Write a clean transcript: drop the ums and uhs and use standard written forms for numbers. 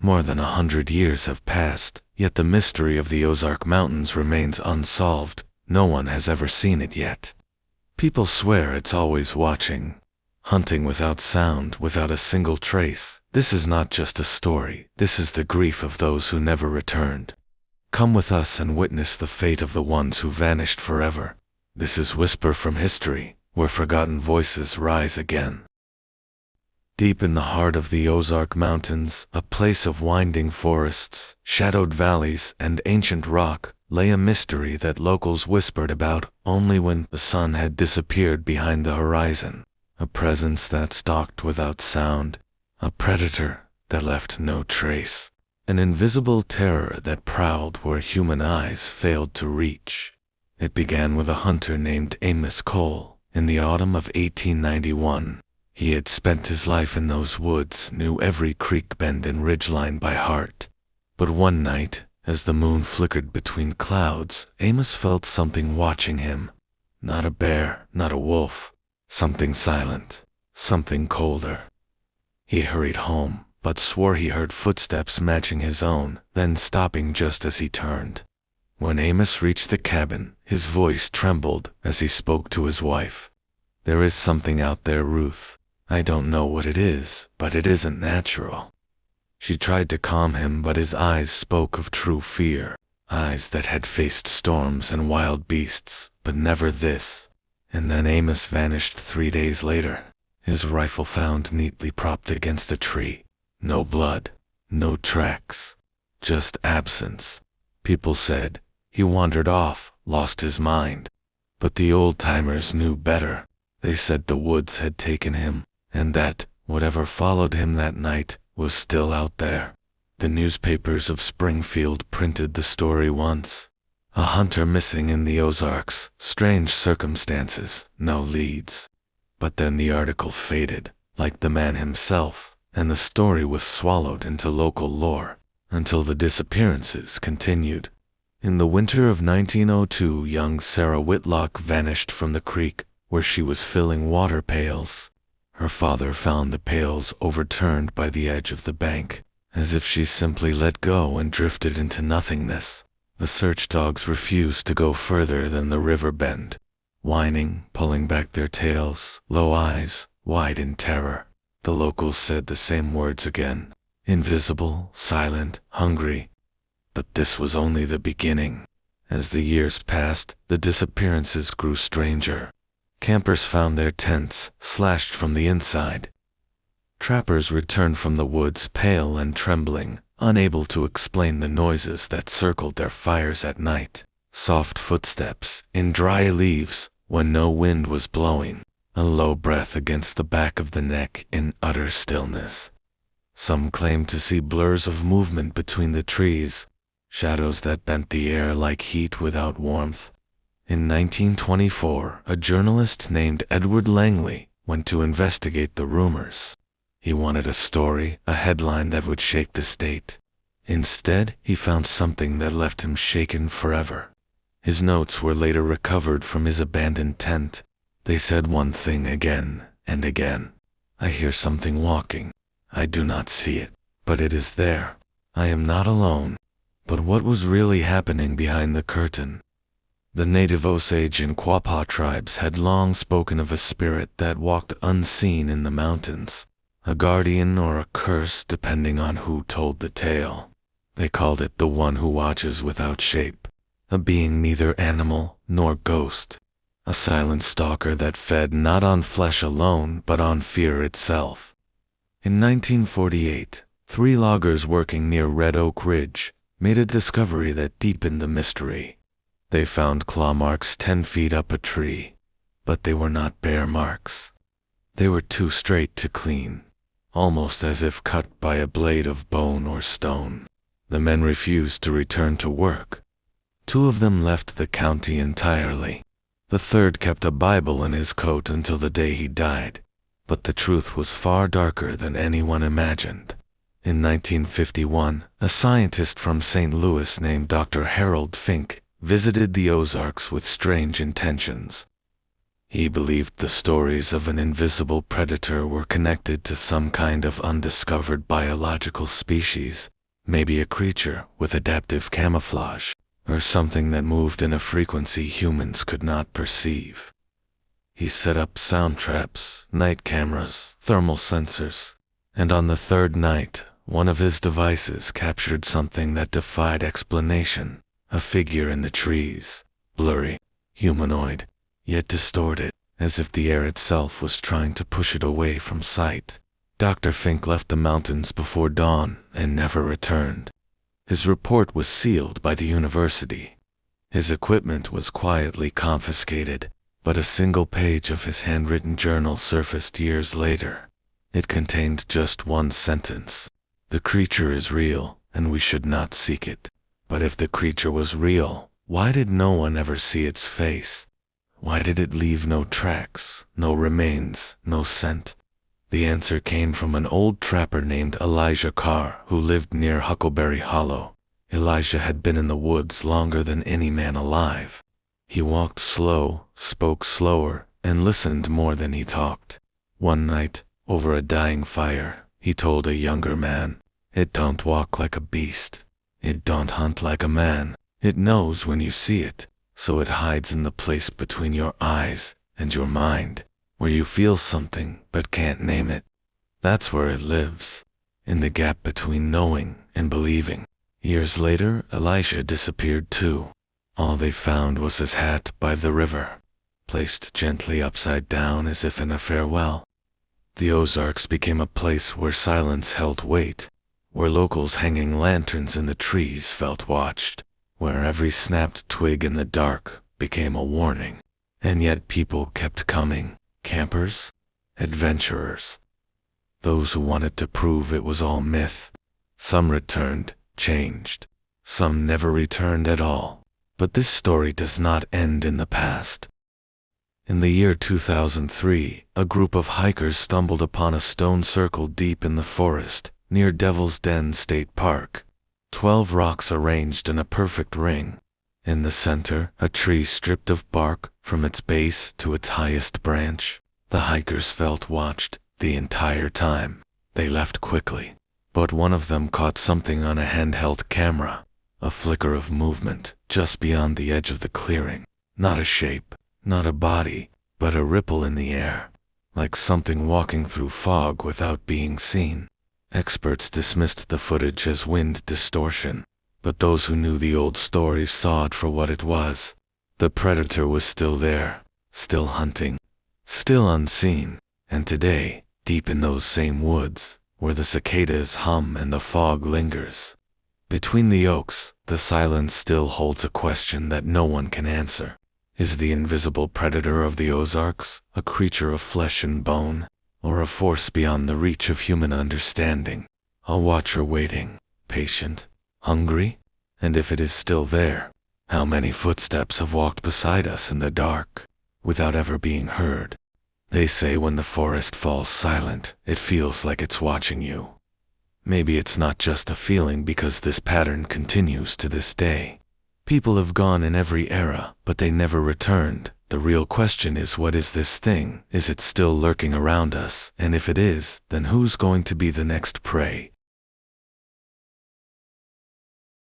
More than 100 years have passed, yet the mystery of the Ozark Mountains remains unsolved. No one has ever seen it yet. People swear it's always watching, hunting without sound, without a single trace. This is not just a story, this is the grief of those who never returned. Come with us and witness the fate of the ones who vanished forever. This is Whisper from History, where forgotten voices rise again. Deep in the heart of the Ozark Mountains, a place of winding forests, shadowed valleys, and ancient rock, lay a mystery that locals whispered about only when the sun had disappeared behind the horizon. A presence that stalked without sound, a predator that left no trace, an invisible terror that prowled where human eyes failed to reach. It began with a hunter named Amos Cole in the autumn of 1891. He had spent his life in those woods, knew every creek bend and ridgeline by heart. But one night, as the moon flickered between clouds, Amos felt something watching him. Not a bear, not a wolf. Something silent, something colder. He hurried home, but swore he heard footsteps matching his own, then stopping just as he turned. When Amos reached the cabin, his voice trembled as he spoke to his wife. "There is something out there, Ruth. I don't know what it is, but it isn't natural." She tried to calm him, but his eyes spoke of true fear, eyes that had faced storms and wild beasts, but never this. And then Amos vanished 3 days later, his rifle found neatly propped against a tree. No blood, no tracks, just absence. People said he wandered off, lost his mind. But the old-timers knew better. They said the woods had taken him, and that whatever followed him that night was still out there. The newspapers of Springfield printed the story once. A hunter missing in the Ozarks, strange circumstances, no leads. But then the article faded, like the man himself, and the story was swallowed into local lore, until the disappearances continued. In the winter of 1902, young Sarah Whitlock vanished from the creek where she was filling water pails. Her father found the pails overturned by the edge of the bank, as if she simply let go and drifted into nothingness. The search dogs refused to go further than the river bend, whining, pulling back their tails, low eyes, wide in terror. The locals said the same words again: invisible, silent, hungry. But this was only the beginning. As the years passed, the disappearances grew stranger. Campers found their tents slashed from the inside. Trappers returned from the woods pale and trembling, unable to explain the noises that circled their fires at night. Soft footsteps in dry leaves when no wind was blowing, a low breath against the back of the neck in utter stillness. Some claimed to see blurs of movement between the trees, shadows that bent the air like heat without warmth. In 1924, a journalist named Edward Langley went to investigate the rumors. He wanted a story, a headline that would shake the state. Instead, he found something that left him shaken forever. His notes were later recovered from his abandoned tent. They said one thing again and again: "I hear something walking. I do not see it, but it is there. I am not alone." But what was really happening behind the curtain? The native Osage and Quapaw tribes had long spoken of a spirit that walked unseen in the mountains, a guardian or a curse depending on who told the tale. They called it the one who watches without shape, a being neither animal nor ghost, a silent stalker that fed not on flesh alone but on fear itself. In 1948, 3 loggers working near Red Oak Ridge made a discovery that deepened the mystery. They found claw marks 10 feet up a tree, but they were not bear marks. They were too straight to clean, almost as if cut by a blade of bone or stone. The men refused to return to work. 2 of them left the county entirely. The third kept a Bible in his coat until the day he died. But the truth was far darker than anyone imagined. In 1951, a scientist from St. Louis named Dr. Harold Fink visited the Ozarks with strange intentions. He believed the stories of an invisible predator were connected to some kind of undiscovered biological species, Maybe a creature with adaptive camouflage, or something that moved in a frequency humans could not perceive. He set up sound traps, night cameras, thermal sensors, and on the third night, one of his devices captured something that defied explanation. A figure in the trees, blurry, humanoid, yet distorted, as if the air itself was trying to push it away from sight. Dr. Fink left the mountains before dawn and never returned. His report was sealed by the university. His equipment was quietly confiscated, but a single page of his handwritten journal surfaced years later. It contained just one sentence. The creature is real, and we should not seek it. But if the creature was real, why did no one ever see its face? Why did it leave no tracks, no remains, no scent? The answer came from an old trapper named Elijah Carr, who lived near Huckleberry Hollow. Elijah had been in the woods longer than any man alive. He walked slow, spoke slower, and listened more than he talked. One night, over a dying fire, he told a younger man, "It don't walk like a beast. It don't hunt like a man. It knows when you see it, so it hides in the place between your eyes and your mind, where you feel something but can't name it. That's where it lives, in the gap between knowing and believing." Years later, Elisha disappeared too. All they found was his hat by the river, placed gently upside down as if in a farewell. The Ozarks became a place where silence held weight, where locals hanging lanterns in the trees felt watched, where every snapped twig in the dark became a warning. And yet people kept coming, campers, adventurers, those who wanted to prove it was all myth. Some returned, changed. Some never returned at all. But this story does not end in the past. In the year 2003, a group of hikers stumbled upon a stone circle deep in the forest, near Devil's Den State Park. 12 rocks arranged in a perfect ring. In the center, a tree stripped of bark from its base to its highest branch. The hikers felt watched the entire time. They left quickly, but one of them caught something on a handheld camera, a flicker of movement just beyond the edge of the clearing. Not a shape, not a body, but a ripple in the air, like something walking through fog without being seen. Experts dismissed the footage as wind distortion, but those who knew the old stories saw it for what it was. The predator was still there, still hunting, still unseen, and today, deep in those same woods, where the cicadas hum and the fog lingers, between the oaks, the silence still holds a question that no one can answer. Is the invisible predator of the Ozarks a creature of flesh and bone, or a force beyond the reach of human understanding? A watcher waiting, patient, hungry? And if it is still there, how many footsteps have walked beside us in the dark, without ever being heard? They say when the forest falls silent, it feels like it's watching you. Maybe it's not just a feeling, because this pattern continues to this day. People have gone in every era, but they never returned. The real question is, what is this thing? Is it still lurking around us? And if it is, then who's going to be the next prey?